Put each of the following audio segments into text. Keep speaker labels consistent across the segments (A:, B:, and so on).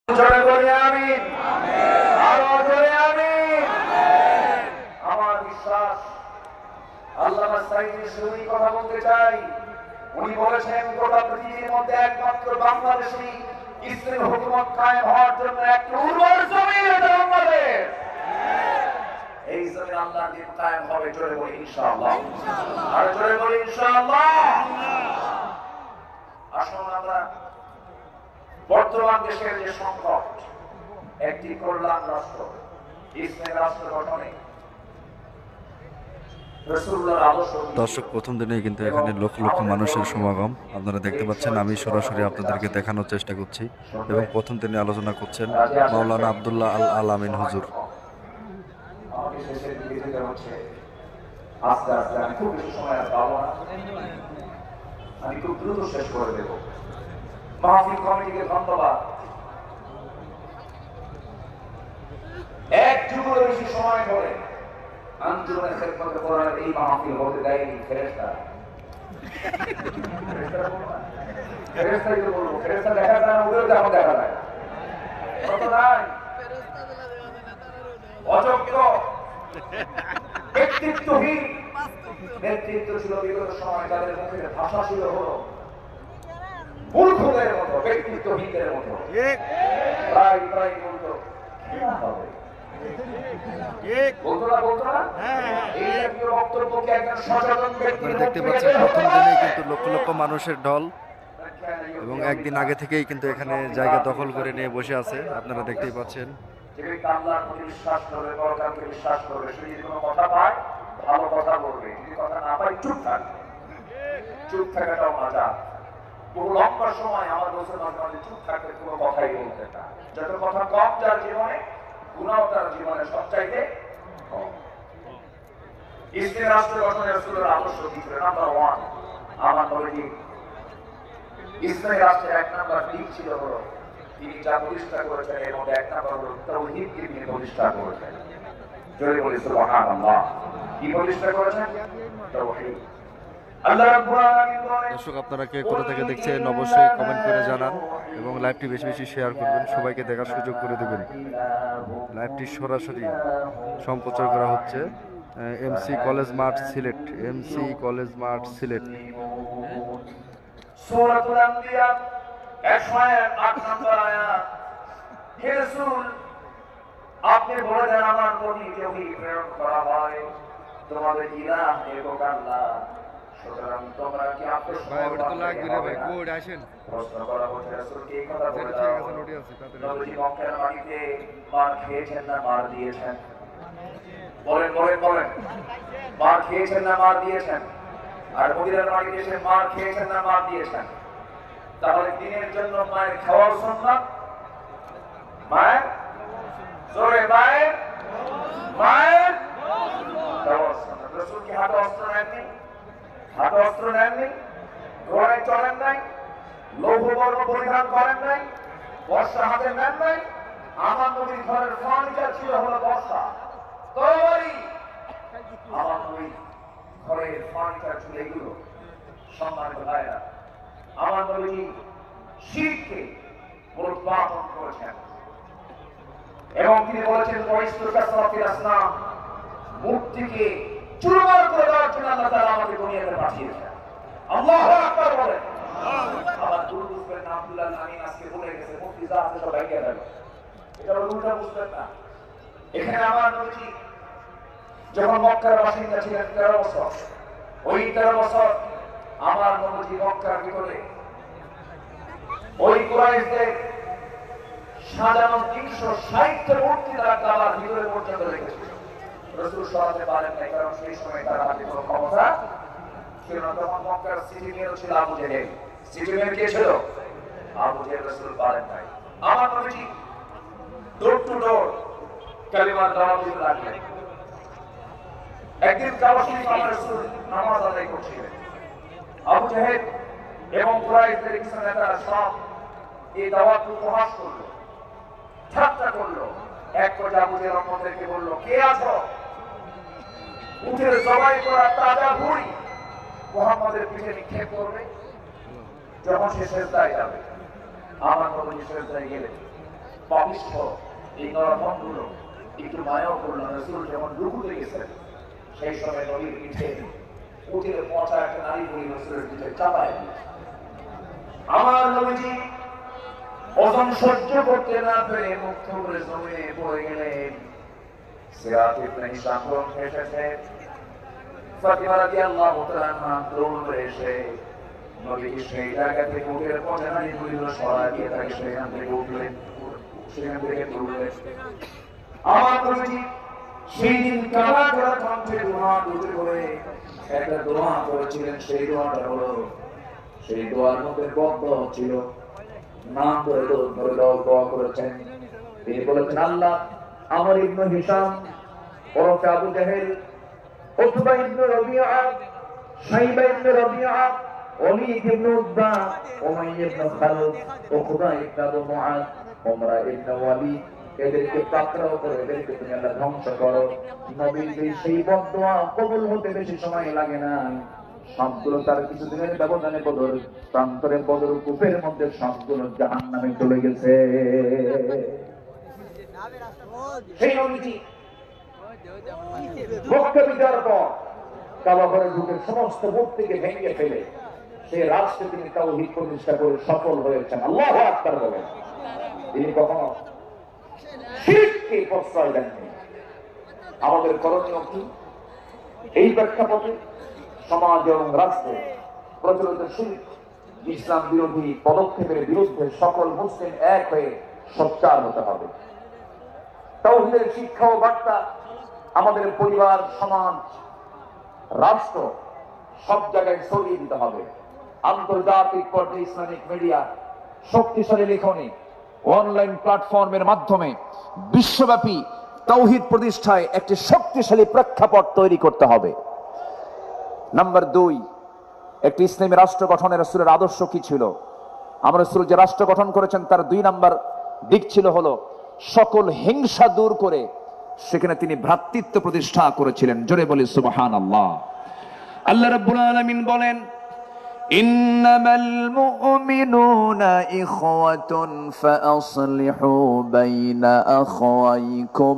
A: জোরে বলি আমিন। আরো জোরে আমিন। আমার বিশ্বাস আল্লামা সাঈদী শুরুই কথা বলতে চাই। উনি বলেছেন গোটা পৃথিবীর মধ্যে একমাত্র বাংলাদেশী ইসলামী হুকুমত কায়েম হওয়ার জন্য একটি উর্বর জমি এটা বাংলাদেশ। এই জমি আল্লাহর দিন কায়েম হবে, জোরে বলি ইনশাআল্লাহ। আর জোরে বলি ইনশাআল্লাহ। আসুন আমরা বর্তমান দেশের যে সংকট, একটি কল্যাণ রাষ্ট্র, ইসলামী রাষ্ট্র গঠনে
B: দর্শক, প্রথম দিনেই কিন্তু এখানে লক্ষ লক্ষ মানুষের সমাগম আপনারা দেখতে পাচ্ছেন। আমি সরাসরি আপনাদেরকে দেখানোর চেষ্টা করছি এবং প্রথম দিনে আলোচনা করছেন মাওলানা আব্দুল্লাহ আল আলামিন হুজুর।
A: আমি খুব দ্রুত শেষ করে দেব। মাহফিল কমিটিকে ধন্যবাদ। এক যুগের বেশি সময় ধরে আঞ্জুমানের খেদমতে করার এই মাহফিল হতে দেয়নি ফেরেশতা। ফেরেশতাই তো বলবো, ফেরেশতা দেখা যায় না, ওদেরও যেমন দেখা যায় কত নাই অযোগ্য ব্যক্তিত্বহীন নেতৃত্ব ছিল বিগত সময়। তাদের মুখের ভাষা ছিল হলো মূর্খদের মতো, ব্যক্তিত্বহীনদের মতো। প্রায় প্রায় বলতো ঘৃণা হবে,
B: আপনারা দেখতে পাচ্ছেন প্রথম দিনেই কিন্তু লক্ষ লক্ষ মানুষের ঢল এবং একদিন আগে থেকেই কিন্তু এখানে জায়গা দখল করে নিয়ে বসে আছে। আপনারা দেখতেই পাচ্ছেন।
A: যে ব্যক্তি আল্লাহর প্রতি বিশ্বাস করবে, পরকালকে বিশ্বাস করবে, সে যদি কোনো কথা পায় ভালো কথা বলবে, যদি কথা না পায় চুপ থাকবে। চুপ থাকাটাও মজা। বহু লম্বা সময় আমার বছর মাঝে মাঝে চুপ থাকতে কোনো কথাই বলতে না। যত কথা কম যার জীবনে, গুনাহ তার জীবনে সবচাইতে কম। ইসলামী রাষ্ট্র গঠনে রাসূলের আদর্শ কি ছিল? নাম্বার 1, আমার নবীজি ইসলামী রাষ্ট্রের 1 নাম্বার দিক ছিল হলো তিনি যা প্রতিষ্ঠা করেছেন এর মধ্যে 1 নাম্বার হলো তাওহীদকে তিনি প্রতিষ্ঠা করেছেন। জোরে বলি সুবহানাল্লাহ। কি প্রতিষ্ঠা করেছেন? তাওহীদ। আল্লাহ রাব্বুল আলামিন বলেন,
B: দর্শক, আপনারা কে কোথা থেকে দেখছেন অবশ্যই কমেন্ট করে জানান এবং লাইভটি বেশি বেশি শেয়ার করবেন, সবাইকে দেখার সুযোগ করে দেবেন। লাইভটি সরাসরি সম্প্রচার করা হচ্ছে এমসি কলেজ মাঠ সিলেট, এমসি কলেজ মাঠ সিলেট।
A: সূরাতুল আম্বিয়া 108 নম্বর আয়াত। হে রাসূল, আপনি বলে দেন আমার প্রতি ওহী প্রেরণ করা হয়, তোমাদের ইলাহ একক আল্লাহ, সুতরাং তোমরা কি প্রশ্ন করা হচ্ছে রাসূলকে এই কথা বলে দাও, নবীজি মক্কার মাটিতে মার খেয়েছেন না মার দিয়েছেন? বলেন বলেন বলেন, মার খেয়েছেন না মার দিয়েছেন? আর মদিনার মাটিতে এসে মার খেয়েছেন না মার দিয়েছেন? তাহলে দিনের জন্য মায়ের খাওয়ার সুন্নাত, মায়ের জোরে মায়ের মায়ের খাওয়ার সুন্নাত। রাসূল কি হাতে অস্ত্র নেননি? হাতে অস্ত্র নেননি? ঘোড়ায় চড়েন নাই? লৌহ বর্ণ পরিধান করেন নাই? বর্ষা হাতে নেন নাই? আমার নবীর ঘরের ফার্নিচার ছিল হলো বর্ষা, তরবারি। আমার নবীর ঘরের ফার্নিচার ছিল এগুলো। সম্মানিত ভাইরা, আমার নবীজি শিরককে মূলোৎপাটন করেছেন এবং তিনি বলেছেন মূর্তিকে চুরমার করে দেওয়ার জন্য আল্লাহ তাআলা আমাকে দুনিয়াতে পাঠিয়েছেন। আল্লাহু আকবার বলেন। আমার দুরূদ পড়েন আব্দুল্লাহ আমিন আজকে বলে গেছে মূর্তি যা আছে সব ভেঙে গেল। এটা উল্টা বুঝবেন না। এখানে আমার নবীজি যখন মক্কার বাসিন্দা ছিলেন 13 বছর, ওই 13 বছর আমার নবীজি মক্কার ভিতরে ওই কুরাইশদের সাজানো 360টা মূর্তি তারা কাবার ভিতরে পর্যন্ত রেখেছিল। রাসূল সরাতে পারেন নাই, কারণ সেই সময় তার হাতে কোনো ক্ষমতা ছিল না। তখন মক্কার সিটি মেয়র ছিল Abu Jahl. City mayor K ছিল? আবু জেহেল। রাসূল পারেন নাই। আমার নবীজি ডোর টু ডোর কালিমার দাওয়াত দিতে লাগলেন। একদিন কাবা শরীফে আমার রাসূল নামাজ আদায় করছিলেন। আবু জেহেল এবং কুরাইশদের কিছু নেতারা সব এই দাওয়াত উপহাস করলো, ঠাট্টা করলো। এক পর্যায়ে আবু জেহেল অন্যদেরকে বলল, কে আছো? উঠে জবাই করা তাজা ভুঁড়ি মুহাম্মদের পিঠে নিক্ষেপ করবে যখন সে সেজদায় যাবে। আমার নবী সেজদায় গেলেন। পাপিষ্ঠ এই নরভঙ্গুলো একটু মায়াও করল না। রাসূল যখন রুকুতে গেছেন সেই সময় নবীর পিঠে উঠে পচা একটা নারী বুড়ি রাসূলের পিঠে চাপায় দিয়েছে। আমার নবীজি ওজন সহ্য করতে না পেরে মুক্ত করে জমিনে পড়ে গেলেন। সিরাত ইবনে হিশাম গ্রন্থে এসেছে ফাতিমা রাদিয়াল্লাহু তাআলা আনহা দৌড় করে এসে নবীকে সেই জায়গা থেকে উঠে পচা নারী বুড়িগুলো সরায় দিয়ে তাকে সেখান থেকে উঠলেন, সেখান থেকে তুললেন। আমার নবীজি সেই দিন কালা করা কণ্ঠে দোয়া দুটো করে একটা দোয়া করেছিলেন। সেই দোয়াটা হলো, সেই দোয়ার মধ্যে বদদোয়া ছিল, নাম ধরে দোয়া করেছেন। তিনি বলেছেন, আল্লাহ আমর ইবনে হিশাম ওরফে আবু জাহেল, উতবা ইবনে রবিআ, শাইবা ইবনে রবিআ, ওলীদ ইবনে উতবা, উমাইয়া ইবনে খালদ, উকবা ইবনে আবু মুআদ, উমরা ইবনে ওয়ালিদ, এদেরকে পাকড়াও করে এদেরকে তুমি আল্লাহ ধ্বংস করো। নবীর সেই বদদোয়া কবুল হতে বেশি সময় লাগে না। সবগুলো তার কিছুদিনের ব্যবধানে বদর প্রান্তরে বদর কূপের মধ্যে সবগুলো জাহান্নামে চলে গেছে। সেই নবীজি মক্কা বিজয়ের পর কাবা ঘরে ঢুকে সমস্ত মূর্তিকে ভেঙে ফেলে সেই রাষ্ট্রে তিনি তাওহীদ প্রতিষ্ঠা করে সফল হয়েছেন। আল্লাহু আকবার বলেন। তিনি কখনো শিরককে প্রশ্রয় দেননি। আমাদের করণীয় কি? এই প্রেক্ষাপটে সমাজ এবং রাষ্ট্রে প্রচলিত শিরক ইসলাম বিরোধী পদক্ষেপের বিরুদ্ধে সকল মুসলিম এক হয়ে সোচ্চার হতে হবে। তাওহীদের শিক্ষা ও বার্তা আমাদের পরিবার, সমাজ, রাষ্ট্র সব জায়গায় ছড়িয়ে দিতে হবে। আন্তর্জাতিক পর্যায়ে ইসলামিক মিডিয়া, শক্তিশালী লেখনী, অনলাইন প্ল্যাটফর্মের মাধ্যমে বিশ্বব্যাপী তাওহীদ প্রতিষ্ঠায় একটি শক্তিশালী প্রেক্ষাপট তৈরি করতে হবে। নাম্বার 2, একটি ইসলামী রাষ্ট্র গঠনের রাসূলের আদর্শ কি ছিল? আমরা রাসূল যে রাষ্ট্র গঠন করেছেন তার 2 নাম্বার দিক ছিল হলো সকল হিংসা দূর করে সেখানে তিনি ভ্রাতৃত্ব প্রতিষ্ঠা করেছিলেন। জোরে বলি সুবহানাল্লাহ। আল্লাহ রাব্বুল আলামিন বলেন, ইন্নামাল মুমিনুনা ইখওয়াতুন ফাআসলিহু বাইনা আখাওয়াইকুম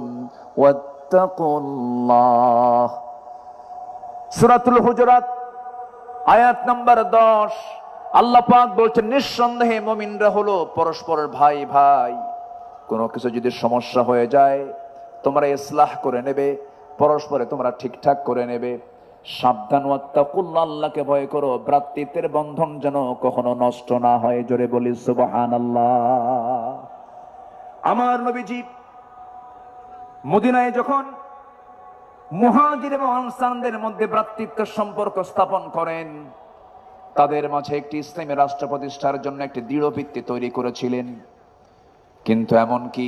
A: ওয়াত্তাকুল্লাহ। সূরাতুল হুজুরাত আয়াত নাম্বার 10। আল্লাহ পাক বলছেন, নিঃসন্দেহে মুমিনরা হলো পরস্পরের ভাই ভাই। কোনো কিছু যদি সমস্যা হয়ে যায় তোমরা ইসলাহ করে নেবে, পরস্পরে তোমরা ঠিকঠাক করে নেবে। সাবধান, ওয়াত্তাকুল্লাহ, আল্লাহকে ভয় করো, ভ্রাতৃত্বের বন্ধন যেন কখনো নষ্ট না হয়। জোরে বলি সুবহানাল্লাহ। আমার নবীজি মদিনায় যখন মুহাজির এবং আনসারদের মধ্যে ভ্রাতৃত্ব সম্পর্ক স্থাপন করেন, তাদের মাঝে একটি ইসলামী রাষ্ট্র প্রতিষ্ঠার জন্য একটি দৃঢ় ভিত্তি তৈরি করেছিলেন। কিন্তু এমনকি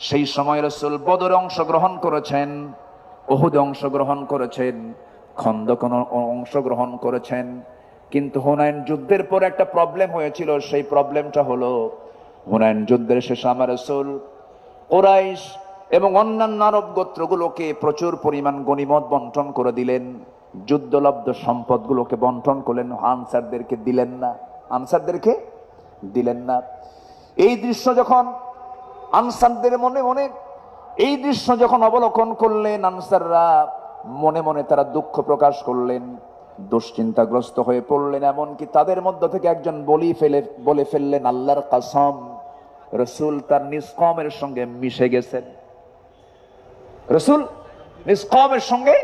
A: সেই সময় রাসূল বদরে অংশগ্রহণ করেছেন, উহুদে অংশগ্রহণ করেছেন, খন্দকে অংশগ্রহণ করেছেন। কিন্তু হুনাইন যুদ্ধের পর একটা প্রবলেম হয়েছিল। সেই প্রবলেমটা হলো, হুনাইন যুদ্ধের শেষে আমার রাসূল কুরাইশ এবং অন্যান্য আরব গোত্রগুলোকে প্রচুর পরিমাণ গনিমত বন্টন করে দিলেন। যুদ্ধলব্ধ সম্পদগুলোকে বন্টন করলেন, আনসারদেরকে দিলেন না। আনসারদেরকে দিলেন না। এই দৃশ্য যখন আনসারদের মনে মনে এই দৃশ্য যখন অবলোকন করলেন, আনসাররা মনে মনে তারা দুঃখ প্রকাশ করলেন, দুশ্চিন্তাগ্রস্ত হয়ে পড়লেন। এমনকি তাদের মধ্য থেকে একজন বলে ফেললেন, আল্লাহর কসম, রাসূল তার নিজ কওমের সঙ্গে মিশে গেছেন। রাসূল নিজ কওমের সঙ্গে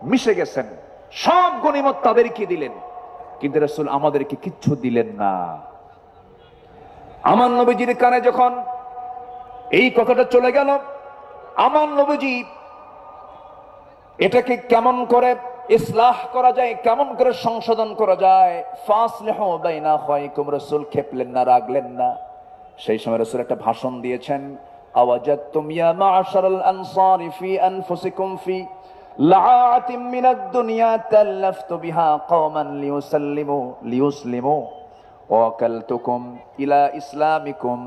A: মিশে গেছেন। সব গনিমত তাদেরকে দিলেন, কিন্তু রাসূল আমাদেরকে কিচ্ছু দিলেন না। আমার নবীজির কানে যখন এই কথাটা চলে গেল, আমার নবীজি এটাকে কেমন করে ইসলাহ করা যায়, কেমন করে সংশোধন করা যায়, ফাসলিহু বাইনা আখাওয়াইকুম, রাসূল খেপলেন না, রাগলেন না। সেই সময় রাসূল একটা ভাষণ দিয়েছেন, আওয়াজাতুম ইয়া মা'শারাল আনসারি ফি আনফুসিকুম ফি লাআতিম মিনাদ দুনিয়া তাল্লাফতু বিহা কওমান লিয়ুসলিমু وَوَكَّلْتُكُمْ إِلَى إِسْلَامِكُمْ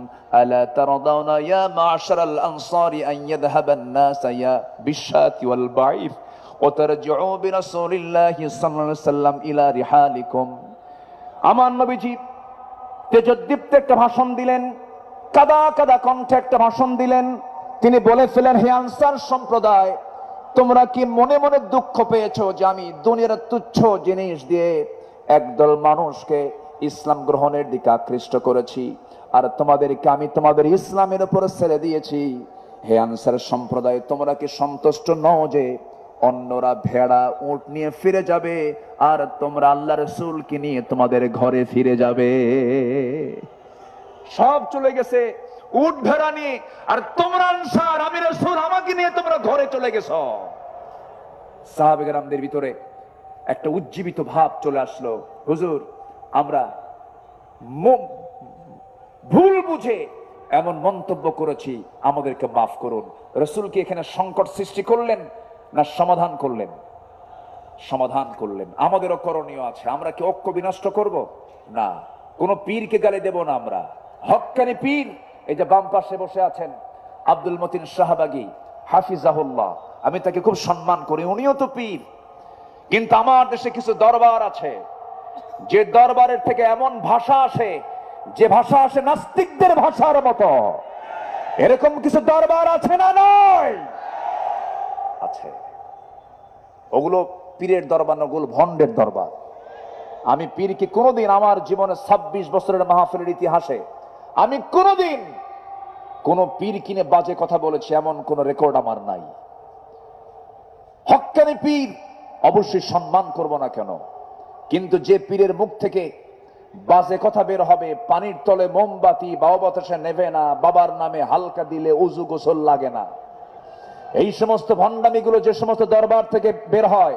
A: أَلَا تَرْضَوْنَ يَا مَعْشَرَ الْأَنصَارِ أَنْ يَذْهَبَ النَّاسَ بِالشَّاةِ وَالْبَعِيرِ وَتَرْجِعُوا بِرَسُولِ اللَّهِ صلى الله عليه وسلم إلى رحالكم। আমার নবীজি তেজোদ্দীপ্ত একটা ভাষণ দিলেন। কাদা কাদা কণ্ঠে একটা ভাষণ দিলেন। তিনি বলে ফেলেন, হে আনসার সম্প্রদায়, তোমরা কি মনে মনে দুঃখ পেয়েছো যে আমি দুনিয়ার তুচ্ছ জিনিস দিয়ে একদল মানুষকে ইসলাম গ্রহণের দিকে আকৃষ্ট করেছি, আর তোমাদেরকে আমি তোমাদের ইসলামের উপরে ছেড়ে দিয়েছি? হে আনসার সম্প্রদায়, তোমরা কি সন্তুষ্ট নও যে অন্যরা ভেড়া উট নিয়ে ফিরে যাবে আর তোমরা আল্লাহ রাসূলকে নিয়ে তোমাদের ঘরে ফিরে যাবে? সব চলে গেছে উট ভেড়া নিয়ে, আর তোমরা আনসার, আমি রাসূল, আমাকে নিয়ে তোমরা ঘরে চলে গেছো। সাহাবে কেরামদের ভিতরে একটা উজ্জীবিত ভাব চলে আসলো, হুজুর আমরা ভুল বুঝে এমন মন্তব্য করেছি, আমাদেরকে মাফ করুন। রাসূল কি এখানে সংকট সৃষ্টি করলেন না সমাধান করলেন? সমাধান করলেন। আমাদেরও করণীয় আছে। আমরা কি ঐক্য বিনষ্ট করব না, কোন পীরকে গালি দেব না। আমরা হক্কানি পীর, এই যে বাম পাশে বসে আছেন আব্দুল মতিন শাহবাগী হাফিজাহুল্লাহ, আমি তাকে খুব সম্মান করি, উনিও তো পীর। কিন্তু আমার দেশে কিছু দরবার আছে, যে দরবারের থেকে এমন ভাষা আসে, যে ভাষা আসে নাস্তিকদের ভাষার মতো। এরকম কিছু দরবার আছে না? নয়, আছে। ওগুলো পীরের দরবার না, ওগুলো ভণ্ডের দরবার। আমি পীরকে কোনোদিন আমার জীবনে 26 বছরের মাহফিলের ইতিহাসে আমি কোনোদিন কোন পীর কিনে বাজে কথা বলেছি এমন কোন রেকর্ড আমার নাই। হক্কানি পীর অবশ্যই সম্মান করব না কেন, কিন্তু যে পীরের মুখ থেকে বাজে কথা বের হবে, পানির তলে মোমবাতি বাবা বাতাসে নেবে না, বাবার নামে হালকা দিলে উজু গোসল লাগে না, এই সমস্ত ভণ্ডামিগুলো যে সমস্ত দরবার থেকে বের হয়,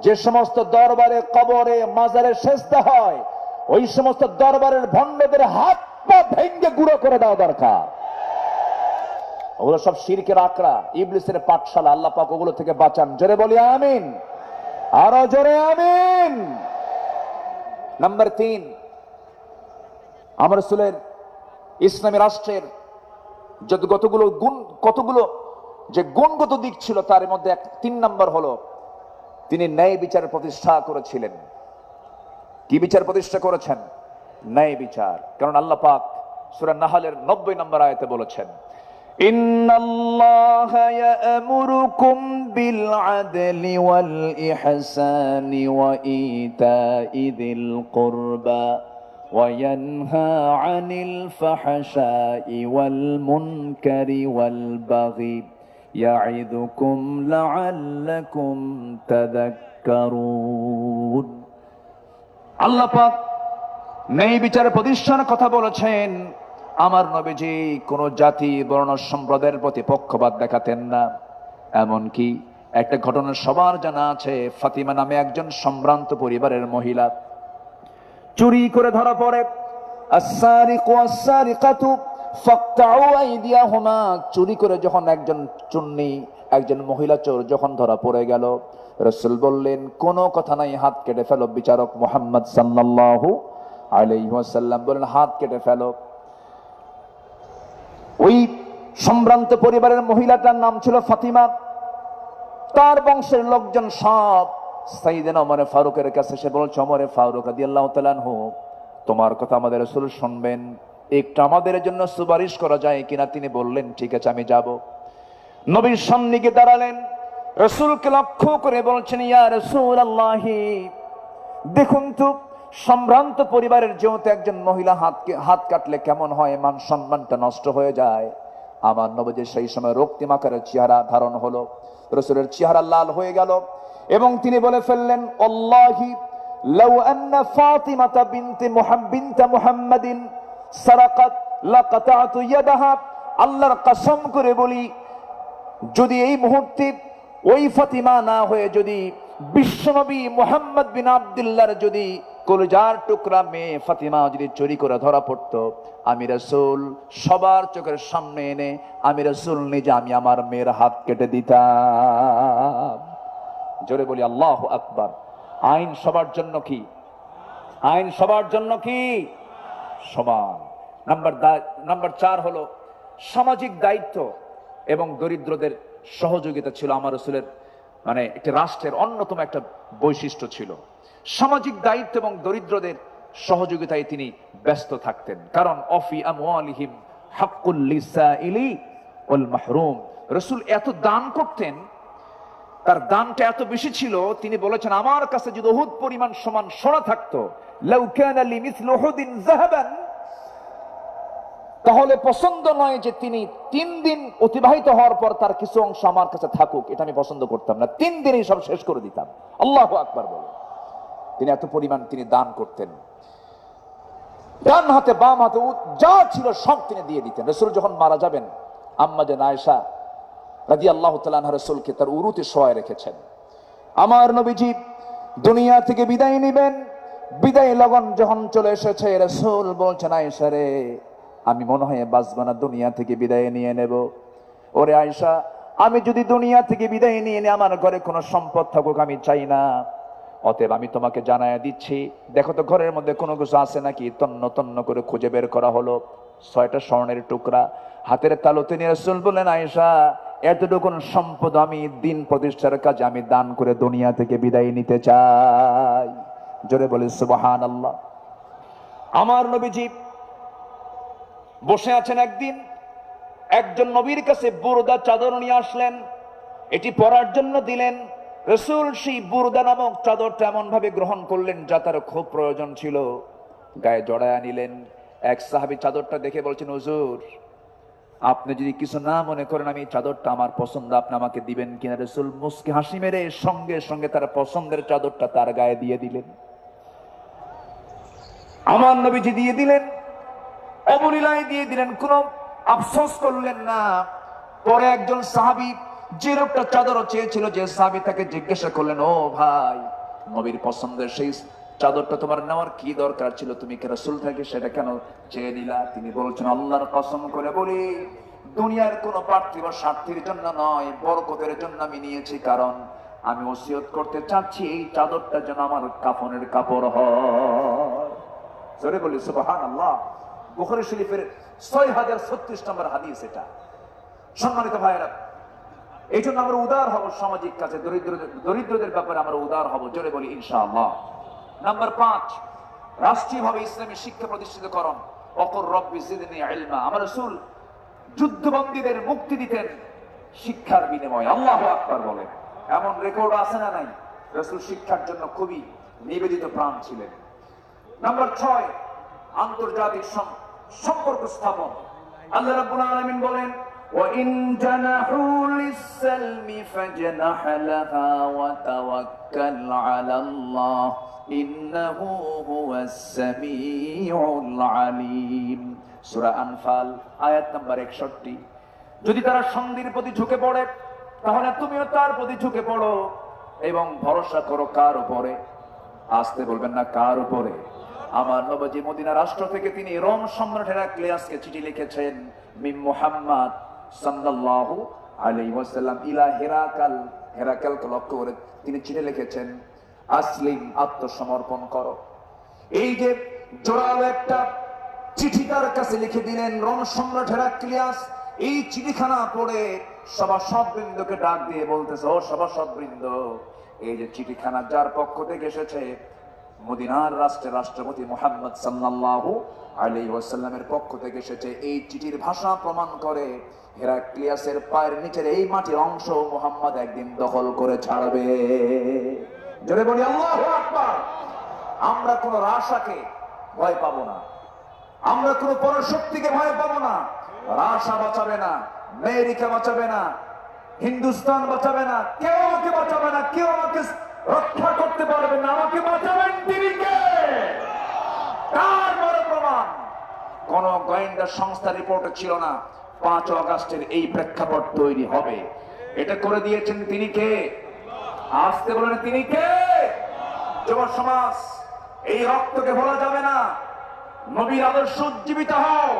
A: যে সমস্ত দরবারে কবরে মাজারে সেজদা হয়, ওই সমস্ত দরবারের ভণ্ডদের হাত পা ভেঙে গুঁড়ো করে দেওয়া দরকার। ওগুলো সব শিরকের আকড়া, ইবলিসের পাঠশালা। আল্লাহ পাক ওগুলো থেকে বাঁচান। জোরে বলি আমিন, আরো জোরে আমিন। নাম্বার 3, আমার রাসূলের ইসলামী রাষ্ট্রের কতগুলো যে গুণগত দিক ছিল, তার মধ্যে 3 নম্বর হলো তিনি ন্যায় বিচার প্রতিষ্ঠা করেছিলেন। কি বিচার প্রতিষ্ঠা করেছেন? ন্যায় বিচার। কারণ আল্লাহ পাক সূরা নাহলের 90 নম্বর আয়াতে বলেছেন, ইন্নাল্লাহা ইয়া'মুরুকুম বিল আদলি ওয়াল ইহসানি ওয়া ইতা'i যিল কুরবা ওয়া ইয়ানহা আনিল ফাহশাই ওয়াল মুনকারি ওয়াল বাগি ইয়া'iদুকুম লা'আল্লাকুম তাযাক্কারুন। আল্লাহ পাক ন্যায় বিচার প্রতিষ্ঠার কথা বলেছেন। আমার নবীজি কোন জাতি বর্ণ সম্প্রদায়ের প্রতি পক্ষপাত দেখাতেন না। এমনকি একটা ঘটনা সবার জানা আছে, ফাতিমা নামে একজন সম্ভ্রান্ত পরিবারের মহিলা চুরি করে ধরা পড়ে। আস-সারিকু ওয়াস-সারিকাতু ফাকতাউ আইদিয়াহুমা। চুরি করে যখন একজন মহিলা চোর যখন ধরা পড়ে গেল, রাসূল বললেন, কোনো কথা নাই, হাত কেটে ফেলো। বিচারক মুহাম্মদ সাল্লাল্লাহু আলাইহি ওয়াসাল্লাম বললেন, হাত কেটে ফেলো। ওই সম্ভ্রান্ত পরিবারের মহিলাটার নাম ছিল ফাতিমা। তার বংশের লোকজন সব সাইয়েদনা ওমর ফারুকের কাছে এসে বলছে, ওমর ফারুক রাদিয়াল্লাহু তাআলা আনহু, তোমার কথা আমাদের রাসূল শুনবেন, একটু আমাদের জন্য সুপারিশ করা যায় কিনা? তিনি বললেন, ঠিক আছে, আমি যাব। নবীর সামনে গিয়ে দাঁড়ালেন, রাসূলকে লক্ষ্য করে বলছেন, ইয়া রাসূলুল্লাহি, দেখুন তো সম্ভ্রান্ত পরিবারের যেহেতু একজন মহিলা হাত কাটলে কেমন হয়, মান সম্মানটা নষ্ট হয়ে যায়। আমার নবীজির সেই সময় রক্তিম আকারের চেহারা ধারণ হলো, রাসূলের চেহারা লাল হয়ে গেল এবং তিনি বলে ফেললেন, আল্লাহি লাউ আন্না ফাতিমাতা বিনতে মুহাম্মাদিন সারাকাত লাকাতাতু ইয়াদাহা। আল্লাহর কসম করে বলি, যদি এই মুহূর্তে ওই ফাতিমা না হয়ে যদি বিশ্বনবী মুহাম্মদ বিন আব্দুল্লাহর যদি কলিজার টুকরা মেয়ে ফাতিমা যদি চুরি করে ধরা পড়তো, আমি রাসূল সবার চোখের সামনে এনে আমি রাসূল নিজে আমি আমার মেয়ের হাত কেটে দিতাম। জোরে বলি আল্লাহু আকবার। আইন সবার জন্য কি? আইন সবার জন্য কি? সমান। নাম্বার 4 হলো সামাজিক দায়িত্ব এবং দরিদ্রদের সহযোগিতা ছিল আমার রাসূলের, মানে একটি রাষ্ট্রের অন্যতম একটা বৈশিষ্ট্য ছিল। সামাজিক দায়িত্ব এবং দরিদ্রদের সহযোগিতায় তিনি ব্যস্ত থাকতেন। কারণ অফি আমওয়ালিহিম হাক্কুল লিসাইলি ওয়াল মাহরুম। রাসূল এত দান করতেন, তার দানটা এত বেশি ছিল, তিনি বলেছেন আমার কাছে যদি উহুদ পরিমাণ সমান সোনা থাকতো, লাউ কানা লি মিসলু উহুদিন যাহাবান, তাহলে পছন্দ নয় যে তিনি 3 দিন অতিবাহিত হওয়ার পর তার কিছু অংশ আমার কাছে থাকুক, এটা আমি পছন্দ করতাম না, 3 দিনেই সব শেষ করে দিতাম। আল্লাহু আকবার বলে। তিনি এত পরিমাণ তিনি দান করতেন, ডান হাতে বাম হাতে যা ছিল সব তিনি দিয়ে দিতেন। রাসূল যখন মারা যাবেন, আম্মা জান আয়েশা রাদিয়াল্লাহু তাআলা আনহা রাসূলকে তার উরুতে শোয়ায় রেখেছেন। আমার নবীজি দুনিয়া থেকে বিদায় নেবেন, বিদায় লগন যখন চলে এসেছে, রাসূল বলছেন আয়েশা রে, আমি মনে হয় বাঁচব না, দুনিয়া থেকে বিদায় নিয়ে নেব। ওরে আয়েশা, আমি যদি দুনিয়া থেকে বিদায় নিয়ে নিই, আমার ঘরে কোনো সম্পদ থাকুক আমি চাই না। অতএব আমি তোমাকে জানায় দিচ্ছি, দেখো তো ঘরের মধ্যে কোনো কিছু আছে নাকি। তন্ন তন্ন করে খুঁজে বের করা হলো 6টা স্বর্ণের টুকরা, হাতের তালুতে নিয়ে রাসূল বললেন আয়েশা, এতটুকু সম্পদ আমি দিন প্রতিষ্ঠার কাজে আমি দান করে দুনিয়া থেকে বিদায় নিতে চাই। জোরে বলে সুবহানাল্লাহ। আমার নবীজি বসে আছেন, একদিন একজন নবীর কাছে বুরদা চাদর নিয়ে আসলেন, এটি পরার জন্য দিলেন। রাসূল সেই বুরদা নামক চাদরটা এমন ভাবে গ্রহণ করলেন যা তার খুব প্রয়োজন ছিল, গায়ে জড়ায়া নিলেন। এক সাহাবী চাদরটা দেখে বলছেন, হুজুর আপনি যদি কিছু না মনে করেন, আমি চাদরটা আমার পছন্দ, আপনি আমাকে দিবেন কিনা। রাসূল মুস্কি হাসি মেরে সঙ্গে সঙ্গে তার পছন্দের চাদরটা তার গায়ে দিয়ে দিলেন। আমার নবীজি দিয়ে দিলেন, অবলীলায় দিয়ে দিলেন, কোনো আফসোস করলেন না। পরে একজন সাহাবী যে লোকটা চাদর চেয়েছিল, যে সাহাবী তাকে জিজ্ঞাসা করলেন, ও ভাই, নবীর পছন্দের সেই চাদরটা তোমার নেওয়ার কি দরকার ছিল, তুমি কি রাসূল থেকে সেটা কেন চেয়ে নিলা? তিনি বলছেন, আল্লাহর কসম করে বলি, দুনিয়ার কোনো পার্থিব স্বার্থের জন্য নয়, বরকতের জন্য আমি নিয়েছি। কারণ আমি ওসিয়ত করতে চাচ্ছি এই চাদরটা যেন আমার কাফনের কাপড় হয়। জোরে বলি সুবহানাল্লাহ। বুখারী শরীফের 6036 নম্বর হাদিস এটা। সম্মানিত ভাইরা, এই জন্য আমরা উদার হব সামাজিক কাজে, দরিদ্রদের ব্যাপারে আমরা উদার হব। জোরে বলি ইনশাআল্লাহ। নাম্বার 5, রাষ্ট্রীয়ভাবে ইসলামী শিক্ষা প্রতিষ্ঠিত করণ। ওয়াকুর রব্বি জিদনি ইলমা। আমার রাসূল যুদ্ধবন্দীদের মুক্তি দিতেন শিক্ষার বিনিময়ে। আল্লাহু আকবার বলেন। এমন রেকর্ড আছে না নাই? রাসূল শিক্ষার জন্য খুবই নিবেদিত প্রাণ ছিলেন। নাম্বার 6, আন্তর্জাতিক সম্পর্ক স্থাপন। আল্লাহ রাব্বুল আলামিন বলেন, وَإِن جَنَحُوا لِلسَّلْمِ فَاجْنَحْ لَهَا وَتَوَكَّلْ عَلَى اللَّهِ إِنَّهُ هُوَ السَّمِيعُ الْعَلِيمُ। সূরা আনফাল আয়াত নাম্বার 61। যদি তারা সন্ধির প্রতি ঝুঁকে পড়ে, তাহলে তুমিও তার প্রতি ঝুঁকে পড়ো এবং ভরসা করো কার উপরে? আসতে বলবেন না, কার উপরে? আমার নবী মদিনা রাষ্ট্র থেকে তিনি রোম সম্রাট হেরাক্লিয়াসকে চিঠি লিখেছেন, মিম মুহাম্মদ সাল্লাল্লাহু আলাইহি ওয়াসাল্লাম ইলা হেরাকাল। হেরাকালকে লক্ষ্য করে তিনি চিঠি লিখেছেন, আসলিম, আত্মসমর্পণ করো। এই যে জোরালো একটা চিঠি তার কাছে লিখে দিলেন রোম সম্রাট হেরাক্লিয়াস। এই চিঠিখানা পড়ে সভাসদবৃন্দকে ডাক দিয়ে বলতেছে, ও সভাসদবৃন্দ, এই যে চিঠিখানা যার পক্ষ থেকে এসেছে, মদিনার রাষ্ট্রের রাষ্ট্রপতি মুহাম্মদ সাল্লাল্লাহু আলাইহি ওয়াসাল্লামের পক্ষ থেকে এসেছে। এই চিঠির ভাষা প্রমাণ করে হেরাক্লিয়াসের পায়ের নিচের এই মাটির অংশ মুহাম্মদ একদিন দখল করে ছাড়বে। জোরে বলি আল্লাহু আকবার। আমরা কোন রাশাকে ভয় পাবো না, আমরা কোন পরশক্তিকে ভয় পাবো না। রাশা বাঁচাবে না, আমেরিকা বাঁচাবে না, হিন্দুস্তান বাঁচাবে না, কেউ আমাকে বাঁচাবে না, কেউ আমাকে রক্ষা করতে পারবে না। আমাকে বাঁচাবেন তিনি কে? তার বড় প্রমাণ কোন গোয়েন্দা সংস্থা রিপোর্টে ছিল না 5 আগস্টের এই প্রেক্ষাপট তৈরি হবে। এটা করে দিয়েছেন তিনি কে? আসতে বলেন, তিনি কে? যুব সমাজ, এই রক্তকে ভোলা যাবে না। নবীর আদর্শ উজ্জীবিত হও।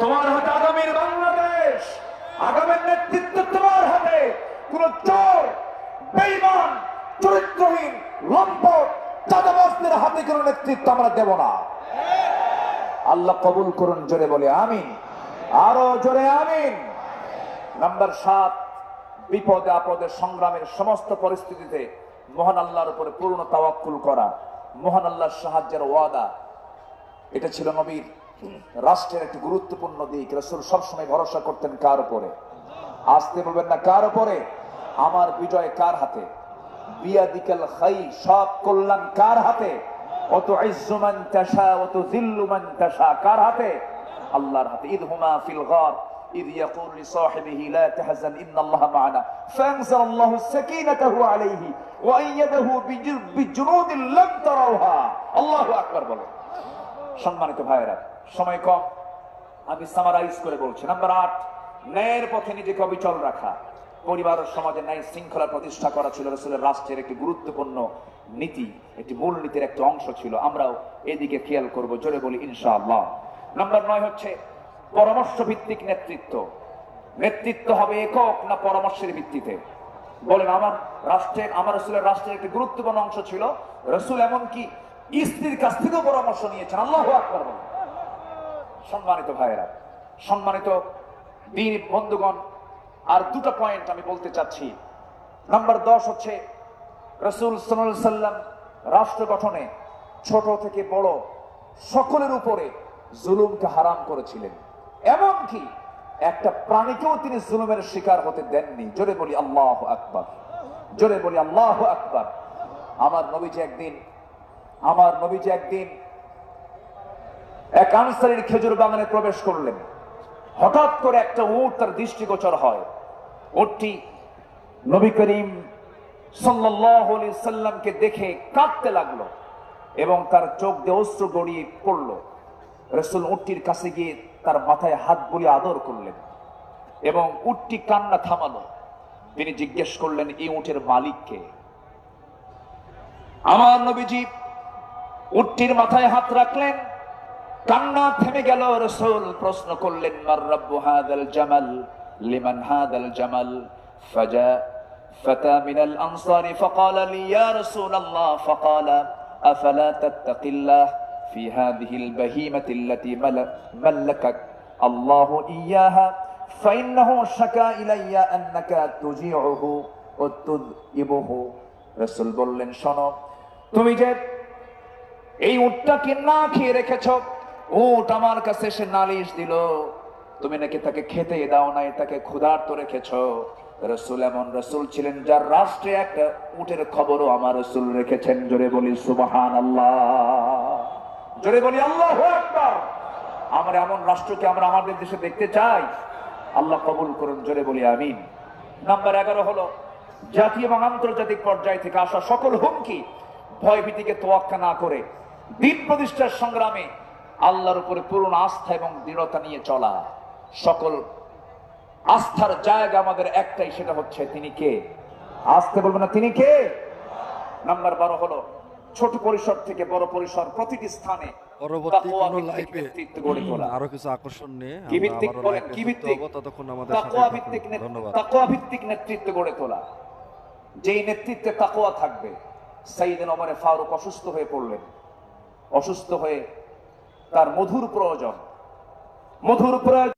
A: তোমার হাতে আগামীর বাংলাদেশ, আগামীর নেতৃত্ব তোমার হাতে। কোন চোর, বেঈমান, চরিত্রহীন, লম্পট, চাঁদাবাজদের হাতে কোন নেতৃত্ব আমরা দেব না। আল্লাহ কবুল করুন। জোরে বলে আমিন, আরো জোরে আমিন। নাম্বার 7, বিপদে আপদে সংগ্রামের সমস্ত পরিস্থিতিতে মহান আল্লাহর উপরে পূর্ণ তাওয়াক্কুল করা, মহান আল্লাহর সাহায্যের ওয়াদা। এটা ছিল নবীর রাষ্ট্রের একটি গুরুত্বপূর্ণ দিক। রাসূল সবসময় ভরসা করতেন কার উপরে? আসতে বলবেন না, কার উপরে? আমার বিজয় কার হাতে? বিয়াদিকাল খাইর, সব কল্যাণ কার হাতে? ওয়াতুইজ্জু মান তাশা ওয়া তুযিল্লু মান তাশা, কার হাতে? আল্লাহর হাতে। ইদহুমা ফিল গার إذ يقول لصاحبه لا تحزن إن الله معنا فأنزل الله سكينته عليه وأيده بجنود لم تروها الله أكبر বলে। সম্মানিত ভাইরা, সময় কম, আমি সামারাইজ করে বলছি। নাম্বার 8, ন্যায়ের পথে নিজেকে অবিচল রাখা। পরিবার ও সমাজে ন্যায় শৃঙ্খলা প্রতিষ্ঠা করা ছিল রাসূলের রাষ্ট্রের একটি গুরুত্বপূর্ণ নীতি, একটি মূল নীতির একটা অংশ ছিল। আমরাও এদিকে খেয়াল করব, জোরে বলি ইনশাআল্লাহ। নাম্বার 9 হচ্ছে পরামর্শ ভিত্তিক নেতৃত্ব। নেতৃত্ব হবে একক না পরামর্শের ভিত্তিতে? বলেন, আমার রাসূলের রাষ্ট্রের একটি গুরুত্বপূর্ণ অংশ ছিল রাসূল এমনকি স্ত্রীর কাছ থেকেও পরামর্শ নিয়েছেন। আল্লাহু আকবার বলেন। সম্মানিত ভাইয়েরা, সম্মানিত দ্বীন বন্ধুগণ, আর দুটো পয়েন্ট আমি বলতে চাচ্ছি। নাম্বার 10 হচ্ছে রাসূল সাল্লাল্লাহু আলাইহি ওয়াসাল্লাম রাষ্ট্র গঠনে ছোট থেকে বড় সকলের উপরে জুলুমকে হারাম করেছিলেন। এমনকি একটা প্রাণীকেও তিনি জুলুমের শিকার হতে দেননি। জোরে বলি আল্লাহু আকবার, জোরে বলি আল্লাহু আকবার। আমার নবীজি একদিন এক আনসারীর খেজুর বাগানে প্রবেশ করলেন। হঠাৎ করে একটা উট তার দৃষ্টিগোচর হয়। উটটি নবী করিম সাল্লাল্লাহু আলাইহি সাল্লামকে দেখে কাঁদতে লাগলো এবং তার চোখ দিয়ে অশ্রু গড়িয়ে পড়লো। রাসূল উটটির কাছে গিয়ে তার মাথায় হাত বুলিয়ে আদর করলেন এবং উটটি কান্না থামালো। তিনি জিজ্ঞেস করলেন, এই উটের মালিক কে? আমার নবীজি উটটির মাথায় হাত রাখলেন, কান্না থেমে গেল। রাসূল প্রশ্ন করলেন, মার রাব্বু হাযাল জামাল লিমান হাযাল জামাল? ফাজা ফাতা মিনাল আনসারি ফাকালা লি ইয়া রাসূলাল্লাহ ফাকালা আফালা তাত্তাকিল্লাহ في هذه البهيمة التي ملكك الله إياها فإنه شكا إلي أنك تجيعه وتذئبه। রাসূল বললেন, শোনো, তুমি যে এই উটটাকে না খেয়ে রেখেছ, উট আমার কাছে এসে নালিশ দিল তুমি নাকি তাকে খেতে দাও নাই, তাকে ক্ষুধার্ত রেখেছ। রাসূল এমন রাসূল ছিলেন যার রাষ্ট্রে একটা উটের খবরও আমার রাসূল রেখেছেন। জোরে বলি সুবহানাল্লাহ, জোরে বলি আল্লাহু আকবার। আমরা এমন রাষ্ট্রকে আমরা আমাদের দেশে দেখতে চাই। আল্লাহ কবুল করুন, জোরে বলি আমিন। নাম্বার 11 হলো জাতীয় এবং আন্তর্জাতিক পর্যায় থেকে আসা সকল হুমকি ভয়ভীতিকে তোয়াক্কা না করে দ্বীন প্রতিষ্ঠার সংগ্রামে আল্লাহর উপরে পূর্ণ আস্থা এবং দৃঢ়তা নিয়ে চলা। সকল আস্থার জায়গা আমাদের একটাই, সেটা হচ্ছে তিনি কে? আসতে বলবো না, তিনি কে? নাম্বার 12 হলো ছোট পরিসর থেকে বড় পরিসর প্রতিটি স্থানে
B: পরবর্তী কোনো লাইভে আরো কিছু আকর্ষণ নিয়ে ততক্ষণ আমাদের সাথে থাকুন। ধন্যবাদ।
A: তাকওয়া ভিত্তিক নেতৃত্ব গড়ে তোলা, যেই নেতৃত্বে তাকওয়া থাকবে। সাইয়েদনা ওমর ফারুক অসুস্থ হয়ে পড়লেন। অসুস্থ হয়ে তার মধুর প্রয়োজন